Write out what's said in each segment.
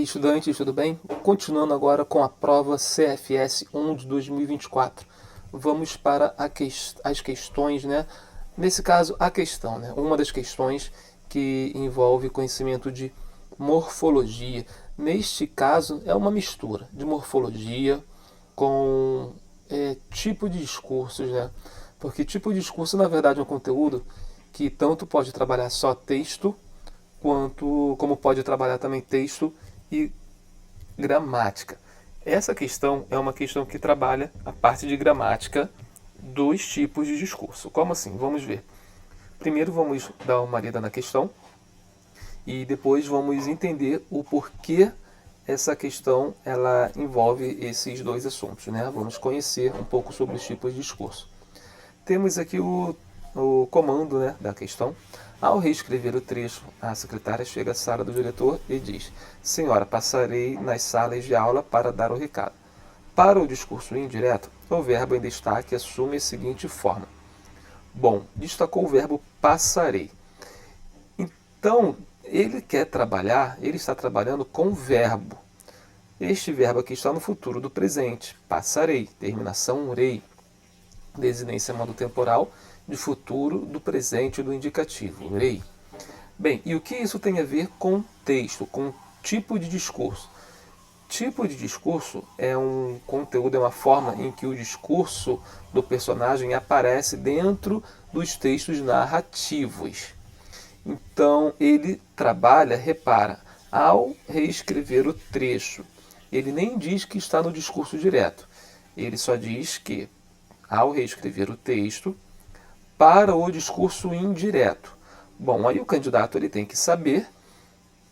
estudantes, tudo bem? Continuando agora com a prova CFS 1 de 2024. Vamos para as questões, né? Nesse caso, a questão, né? Uma das questões que envolve conhecimento de morfologia. Neste caso, é uma mistura de morfologia com tipo de discursos, né? Porque tipo de discurso, na verdade, é um conteúdo que tanto pode trabalhar só texto, como pode trabalhar também texto e gramática. Essa questão é uma questão que trabalha a parte de gramática dos tipos de discurso. Como assim? Vamos ver. Primeiro vamos dar uma lida na questão e depois vamos entender o porquê essa questão ela envolve esses dois assuntos, né? Vamos conhecer um pouco sobre os tipos de discurso. Temos aqui o comando, né, da questão. Ao reescrever o trecho, a secretária chega à sala do diretor e diz: Senhora, passarei nas salas de aula para dar o recado. Para o discurso indireto, o verbo em destaque assume a seguinte forma. Bom, destacou o verbo passarei. Então, ele está trabalhando com verbo. Este verbo aqui está no futuro do presente. Passarei, terminação rei, desinência modo temporal, de futuro, do presente, do indicativo, rei. Bem, e o que isso tem a ver com texto, com tipo de discurso? Tipo de discurso é um conteúdo, é uma forma em que o discurso do personagem aparece dentro dos textos narrativos. Então, ele trabalha, repara, ao reescrever o trecho. Ele nem diz que está no discurso direto. Ele só diz que, ao reescrever o texto, para o discurso indireto. Bom, aí o candidato ele tem que saber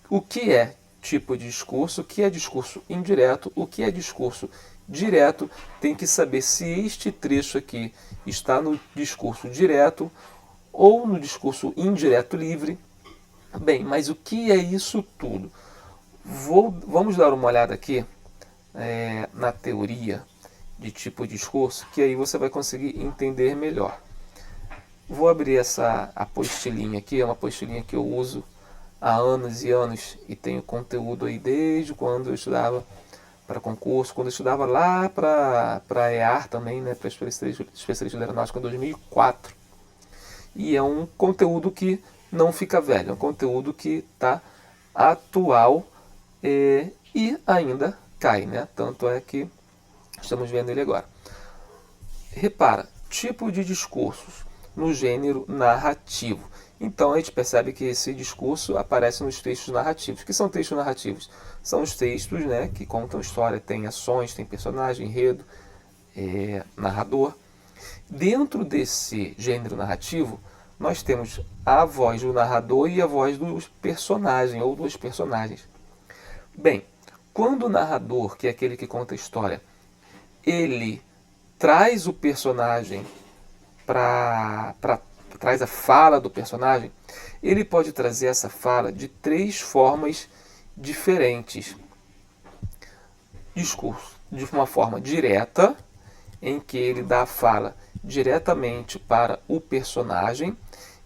o que é tipo de discurso, o que é discurso indireto, o que é discurso direto. Tem que saber se este trecho aqui está no discurso direto ou no discurso indireto livre. Bem, mas o que é isso tudo? Vamos dar uma olhada aqui na teoria de tipo de discurso, que aí você vai conseguir entender melhor. Vou abrir essa apostilinha aqui, é uma apostilinha que eu uso há anos e anos e tenho conteúdo aí desde quando eu estudava para concurso, quando eu estudava lá para EAR também, né, para especialista de aeronáutica em 2004. E é um conteúdo que não fica velho, é um conteúdo que está atual e ainda cai, né? Tanto é que estamos vendo ele agora. Repara, tipo de discursos no gênero narrativo. Então a gente percebe que esse discurso aparece nos textos narrativos. O que são textos narrativos? São os textos, né, que contam história, tem ações, tem personagem, enredo, narrador. Dentro desse gênero narrativo, nós temos a voz do narrador e a voz do personagem ou dos personagens. Bem, quando o narrador, que é aquele que conta a história, ele traz o personagem traz a fala do personagem, ele pode trazer essa fala de três formas diferentes. Discurso de uma forma direta, em que ele dá a fala diretamente para o personagem,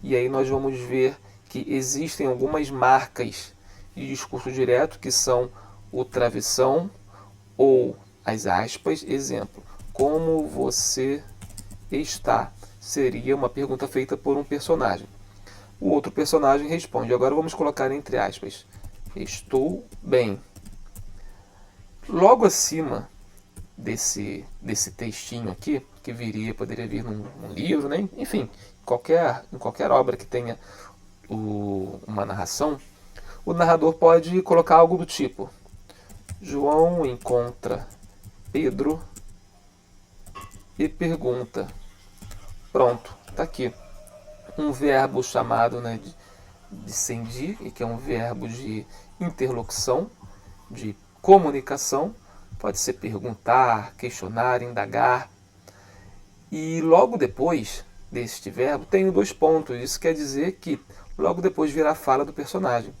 e aí nós vamos ver que existem algumas marcas de discurso direto, que são o travessão ou as aspas. Exemplo, como você está? Seria uma pergunta feita por um personagem. O outro personagem responde. Agora vamos colocar entre aspas. Estou bem. Logo acima desse textinho aqui, que poderia vir num livro, né? Enfim, em qualquer obra que tenha uma narração, o narrador pode colocar algo do tipo: João encontra Pedro e pergunta. Pronto, está aqui. Um verbo chamado, né, de discendir, que é um verbo de interlocução, de comunicação. Pode ser perguntar, questionar, indagar. E logo depois deste verbo tem dois pontos. Isso quer dizer que logo depois virá a fala do personagem.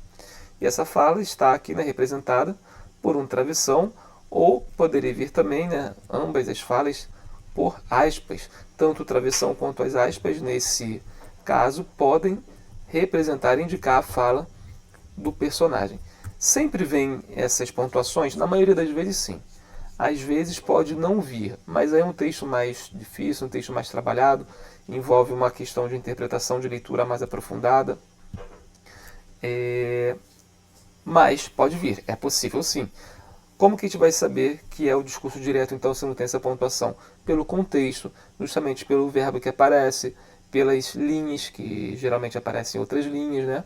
E essa fala está aqui, né, representada por um travessão, ou poderia vir também, né, ambas as falas por aspas. Tanto o travessão quanto as aspas, nesse caso, podem representar e indicar a fala do personagem. Sempre vem essas pontuações? Na maioria das vezes, sim. Às vezes pode não vir, mas aí é um texto mais difícil, um texto mais trabalhado, envolve uma questão de interpretação, de leitura mais aprofundada. Mas pode vir, é possível sim. Como que a gente vai saber que é o discurso direto, então, se não tem essa pontuação? Pelo contexto, justamente pelo verbo que aparece, pelas linhas, que geralmente aparecem em outras linhas, né?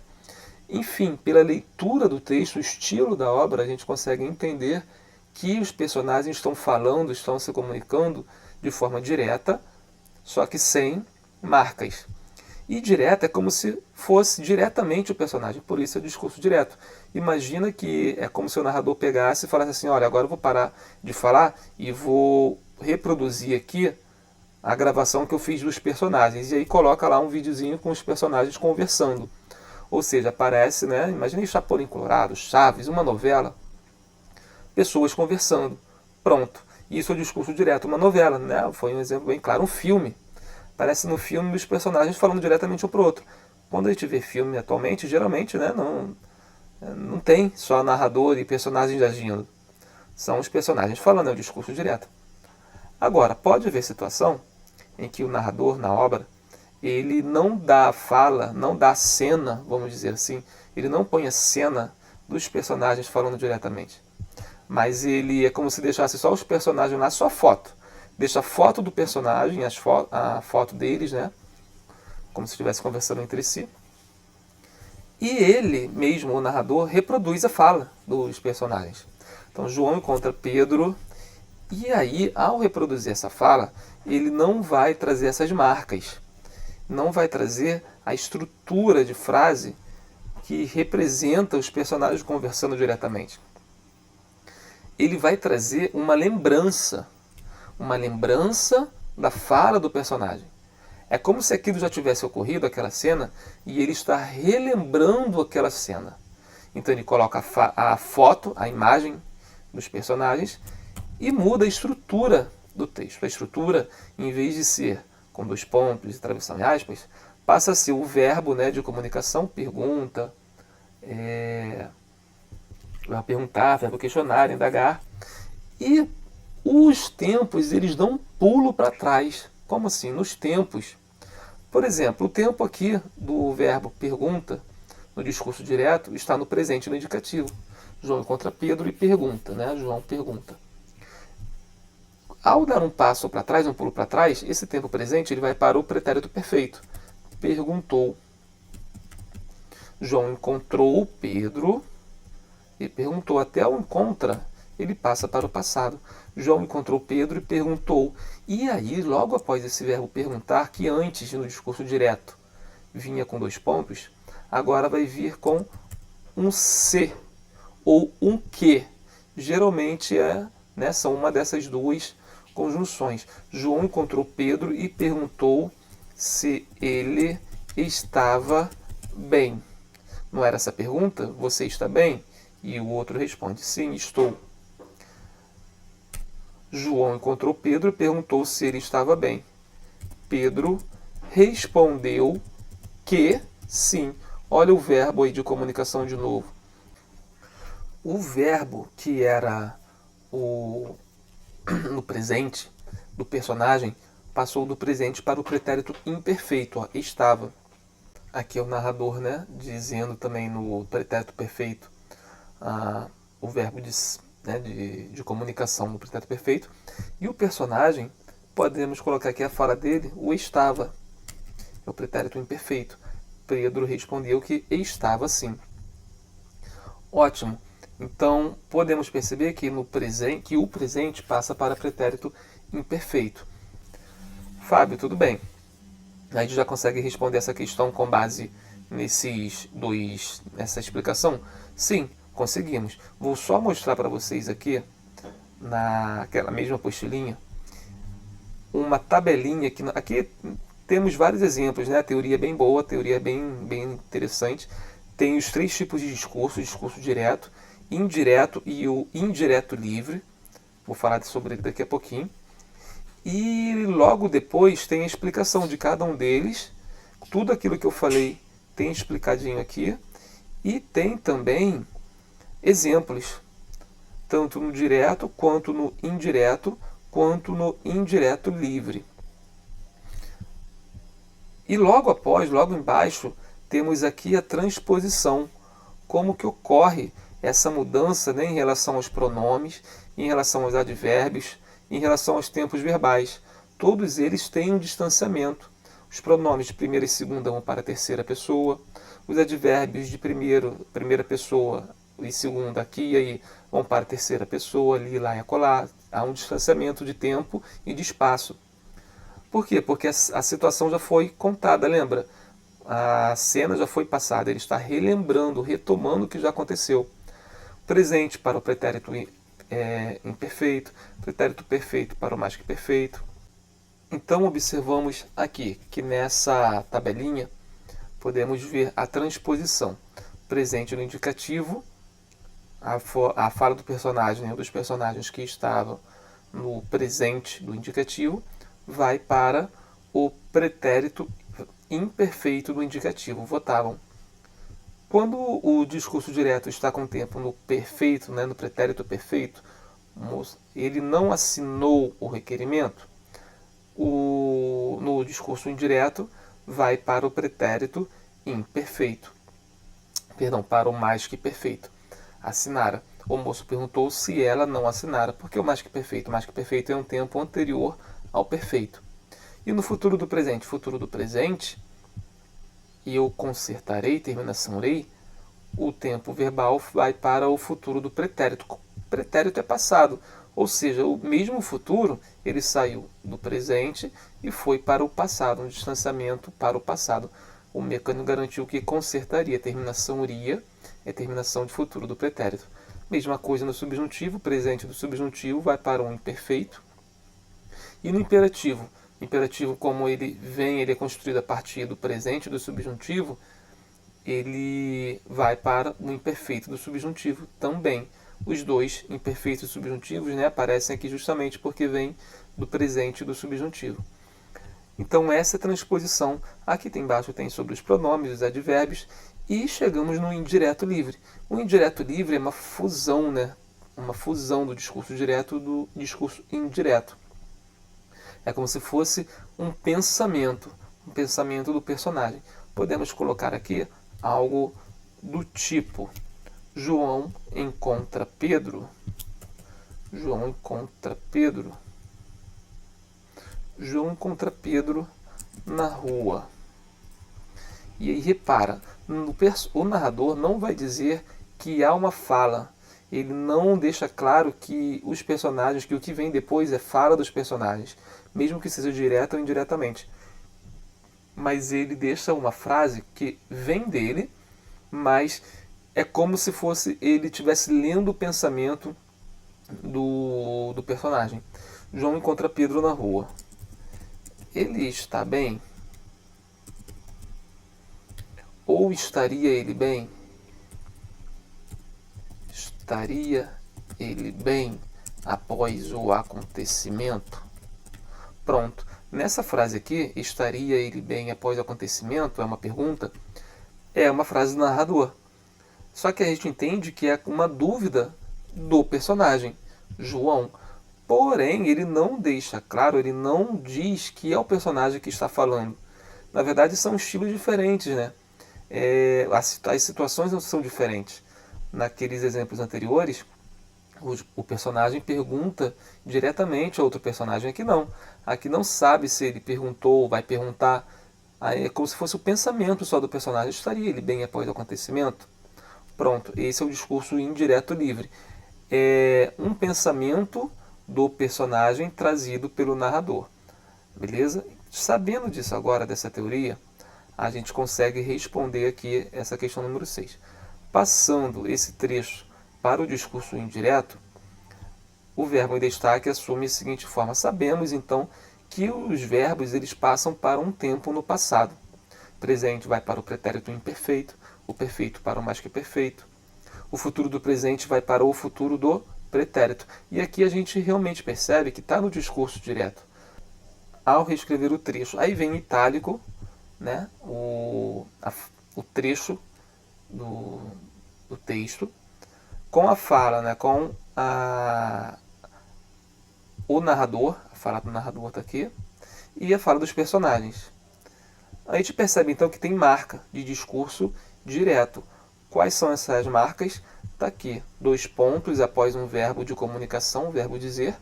Enfim, pela leitura do texto, o estilo da obra, a gente consegue entender que os personagens estão falando, estão se comunicando de forma direta, só que sem marcas. E direta é como se fosse diretamente o personagem, por isso é o discurso direto. Imagina que é como se o narrador pegasse e falasse assim, olha, agora eu vou parar de falar e vou reproduzir aqui a gravação que eu fiz dos personagens. E aí coloca lá um videozinho com os personagens conversando. Ou seja, aparece, né? Imaginei Chapolin Colorado, Chaves, uma novela, pessoas conversando. Pronto. Isso é o discurso direto, uma novela, né? Foi um exemplo bem claro, um filme. Parece no filme os personagens falando diretamente um para o outro. Quando a gente vê filme atualmente, geralmente, né, não tem só narrador e personagens agindo. São os personagens falando, é o discurso direto. Agora, pode haver situação em que o narrador, na obra, ele não dá a fala, não dá a cena, vamos dizer assim, ele não põe a cena dos personagens falando diretamente. Mas ele é como se deixasse só os personagens lá, só a foto. Deixa a foto do personagem, a foto deles, né? Como se estivesse conversando entre si. E ele mesmo, o narrador, reproduz a fala dos personagens. Então João encontra Pedro e aí, ao reproduzir essa fala, ele não vai trazer essas marcas. Não vai trazer a estrutura de frase que representa os personagens conversando diretamente. Ele vai trazer uma lembrança da fala do personagem. É como se aquilo já tivesse ocorrido, aquela cena, e ele está relembrando aquela cena. Então ele coloca a foto, a imagem dos personagens e muda a estrutura do texto. A estrutura, em vez de ser com dois pontos e travessão e aspas, passa a ser o verbo, né, de comunicação, pergunta, perguntar, verbo questionar, indagar. E os tempos, eles dão um pulo para trás. Como assim? Nos tempos. Por exemplo, o tempo aqui do verbo pergunta, no discurso direto, está no presente, no indicativo. João encontra Pedro e pergunta, né? João pergunta. Ao dar um passo para trás, um pulo para trás, esse tempo presente ele vai para o pretérito perfeito. Perguntou. João encontrou Pedro e perguntou. Até o encontra, ele passa para o passado. João encontrou Pedro e perguntou. E aí, logo após esse verbo perguntar, que antes no discurso direto vinha com dois pontos, agora vai vir com um se ou um que. Geralmente são uma dessas duas conjunções. João encontrou Pedro e perguntou se ele estava bem. Não era essa a pergunta? Você está bem? E o outro responde, sim, estou. João encontrou Pedro e perguntou se ele estava bem. Pedro respondeu que sim. Olha o verbo aí de comunicação de novo. O verbo que era no presente do personagem passou do presente para o pretérito imperfeito. Ó, estava. Aqui é o narrador, né, dizendo também no pretérito perfeito o verbo de comunicação no pretérito perfeito. E o personagem, podemos colocar aqui a fala dele, o estava. É o pretérito imperfeito. Pedro respondeu que estava sim. Ótimo. Então, podemos perceber que que o presente passa para pretérito imperfeito. Fábio, tudo bem. A gente já consegue responder essa questão com base nessa explicação? Sim, conseguimos. Vou só mostrar para vocês aqui, naquela mesma apostilinha, uma tabelinha. Aqui temos vários exemplos, né? A teoria é bem boa, a teoria é bem interessante. Tem os 3 tipos de discurso: discurso direto, indireto e o indireto livre. Vou falar sobre ele daqui a pouquinho. E logo depois tem a explicação de cada um deles. Tudo aquilo que eu falei tem explicadinho aqui. E tem também exemplos, tanto no direto, quanto no indireto, quanto no indireto livre. E logo após, logo embaixo, temos aqui a transposição, como que ocorre essa mudança, né, em relação aos pronomes, em relação aos advérbios, em relação aos tempos verbais. Todos eles têm um distanciamento. Os pronomes de primeira e segunda vão para a terceira pessoa, os advérbios de primeira pessoa e segunda aqui e aí vão para a terceira pessoa, ali, lá e acolá. Há um distanciamento de tempo e de espaço. Por quê? Porque a situação já foi contada, lembra? A cena já foi passada, ele está relembrando, retomando o que já aconteceu. Presente para o pretérito imperfeito, pretérito perfeito para o mais que perfeito. Então observamos aqui que nessa tabelinha podemos ver a transposição. Presente no indicativo, a fala do personagem, dos personagens que estavam no presente do indicativo, vai para o pretérito imperfeito do indicativo, votavam. Quando o discurso direto está com o tempo no perfeito, né, no pretérito perfeito, ele não assinou o requerimento, no discurso indireto vai para o pretérito imperfeito. Perdão, para o mais que perfeito. Assinara. O moço perguntou se ela não assinara, porque o mais que perfeito? O mais que perfeito é um tempo anterior ao perfeito. E no futuro do presente, e eu consertarei, terminação rei, o tempo verbal vai para o futuro do pretérito. O pretérito é passado, ou seja, o mesmo futuro, ele saiu do presente e foi para o passado, um distanciamento para o passado. O mecânico garantiu que consertaria. Terminação ria é terminação de futuro do pretérito. Mesma coisa no subjuntivo, presente do subjuntivo vai para o imperfeito. E no imperativo, imperativo como ele vem, ele é construído a partir do presente do subjuntivo, ele vai para o imperfeito do subjuntivo também. Os dois imperfeitos subjuntivos, né, aparecem aqui justamente porque vem do presente do subjuntivo. Então essa é a transposição. Aqui embaixo tem sobre os pronomes, os advérbios, e chegamos no indireto livre. O indireto livre é uma fusão, né, uma fusão do discurso direto do discurso indireto. É como se fosse um pensamento do personagem. Podemos colocar aqui algo do tipo: João encontra Pedro. João encontra Pedro. João encontra Pedro na rua. E aí repara, o narrador não vai dizer que há uma fala. Ele não deixa claro que os personagens, que o que vem depois é fala dos personagens, mesmo que seja direta ou indiretamente. Mas ele deixa uma frase que vem dele, mas é como se fosse ele estivesse lendo o pensamento do personagem. João encontra Pedro na rua. Ele está bem? Ou estaria ele bem? Estaria ele bem após o acontecimento? Pronto. Nessa frase aqui, estaria ele bem após o acontecimento, é uma pergunta, é uma frase do narrador. Só que a gente entende que é uma dúvida do personagem, João. Porém, ele não deixa claro, ele não diz que é o personagem que está falando. Na verdade, são estilos diferentes, né? As situações não são diferentes. Naqueles exemplos anteriores, o personagem pergunta diretamente a outro personagem. Aqui não. Aqui não sabe se ele perguntou ou vai perguntar. Aí é como se fosse o pensamento só do personagem. Estaria ele bem após o acontecimento? Pronto, esse é o discurso indireto livre. É um pensamento do personagem trazido pelo narrador. Beleza? Sabendo disso agora, dessa teoria, a gente consegue responder aqui essa questão número 6. Passando esse trecho para o discurso indireto, o verbo em destaque assume a seguinte forma. Sabemos, então, que os verbos eles passam para um tempo no passado. Presente vai para o pretérito imperfeito, o perfeito para o mais que perfeito. O futuro do presente vai para o futuro do pretérito. E aqui a gente realmente percebe que está no discurso direto. Ao reescrever o trecho, aí vem em itálico, né, o trecho do texto, com a fala, né, com o narrador, a fala do narrador está aqui, e a fala dos personagens. A gente percebe então que tem marca de discurso direto. Quais são essas marcas? Está aqui, 2 pontos após um verbo de comunicação, o verbo dizer,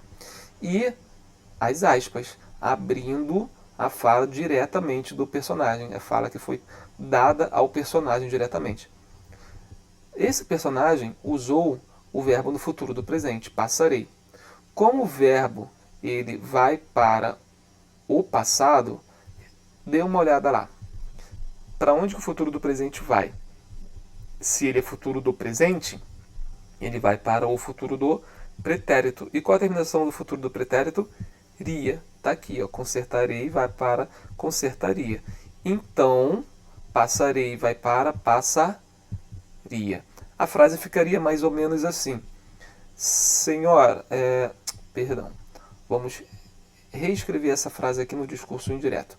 e as aspas, abrindo a fala diretamente do personagem, a fala que foi dada ao personagem diretamente. Esse personagem usou o verbo no futuro do presente, passarei. Como o verbo ele vai para o passado, dê uma olhada lá. Para onde que o futuro do presente vai? Se ele é futuro do presente, ele vai para o futuro do pretérito. E qual a terminação do futuro do pretérito? Ria. Está aqui, ó. Consertarei vai para consertaria. Então, passarei vai para passaria. A frase ficaria mais ou menos assim. Senhora, perdão. Vamos reescrever essa frase aqui no discurso indireto.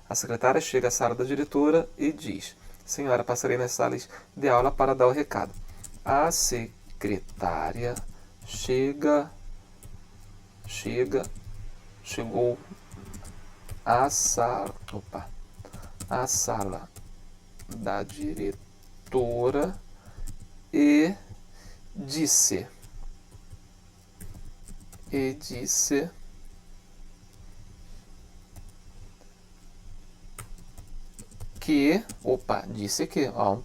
A secretária chega à sala da diretora e diz: senhora, passarei nas salas de aula para dar o recado. A secretária chegou à sala da diretora e disse disse que, ó,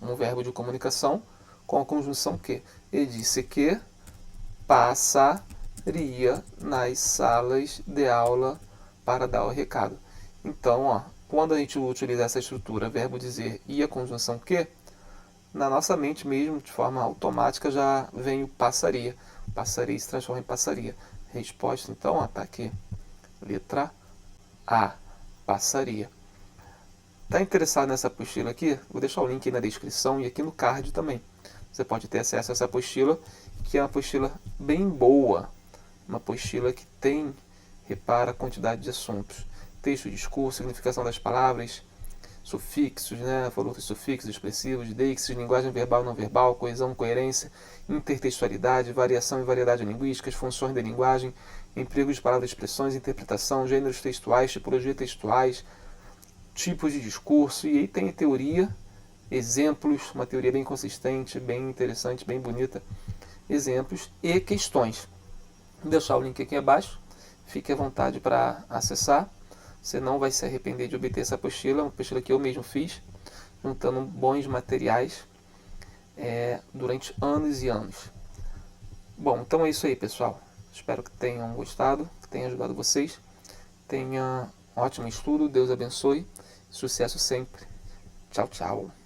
um verbo de comunicação com a conjunção que. E disse que passaria nas salas de aula para dar o recado. Então, ó, quando a gente utiliza essa estrutura, verbo dizer e a conjunção que, na nossa mente mesmo, de forma automática, já vem o passaria. Passaria se transforma em passaria. Resposta, então, ó, tá aqui. Letra A, passaria. Está interessado nessa apostila aqui? Vou deixar o link aí na descrição e aqui no card também. Você pode ter acesso a essa apostila, que é uma apostila bem boa. Uma apostila que repara a quantidade de assuntos. Texto, discurso, significação das palavras, sufixos, né? Falou dos sufixos, expressivos, deixos, linguagem verbal e não verbal, coesão, coerência, intertextualidade, variação e variedade linguísticas, funções da linguagem, emprego de palavras e expressões, interpretação, gêneros textuais, tipologia textuais, tipos de discurso, e aí tem teoria, exemplos, uma teoria bem consistente, bem interessante, bem bonita, exemplos e questões. Vou deixar o link aqui abaixo, fique à vontade para acessar, você não vai se arrepender de obter essa apostila, uma apostila que eu mesmo fiz, juntando bons materiais durante anos e anos. Bom, então é isso aí, pessoal. Espero que tenham gostado, que tenha ajudado vocês. Tenha um ótimo estudo, Deus abençoe. Sucesso sempre. Tchau, tchau.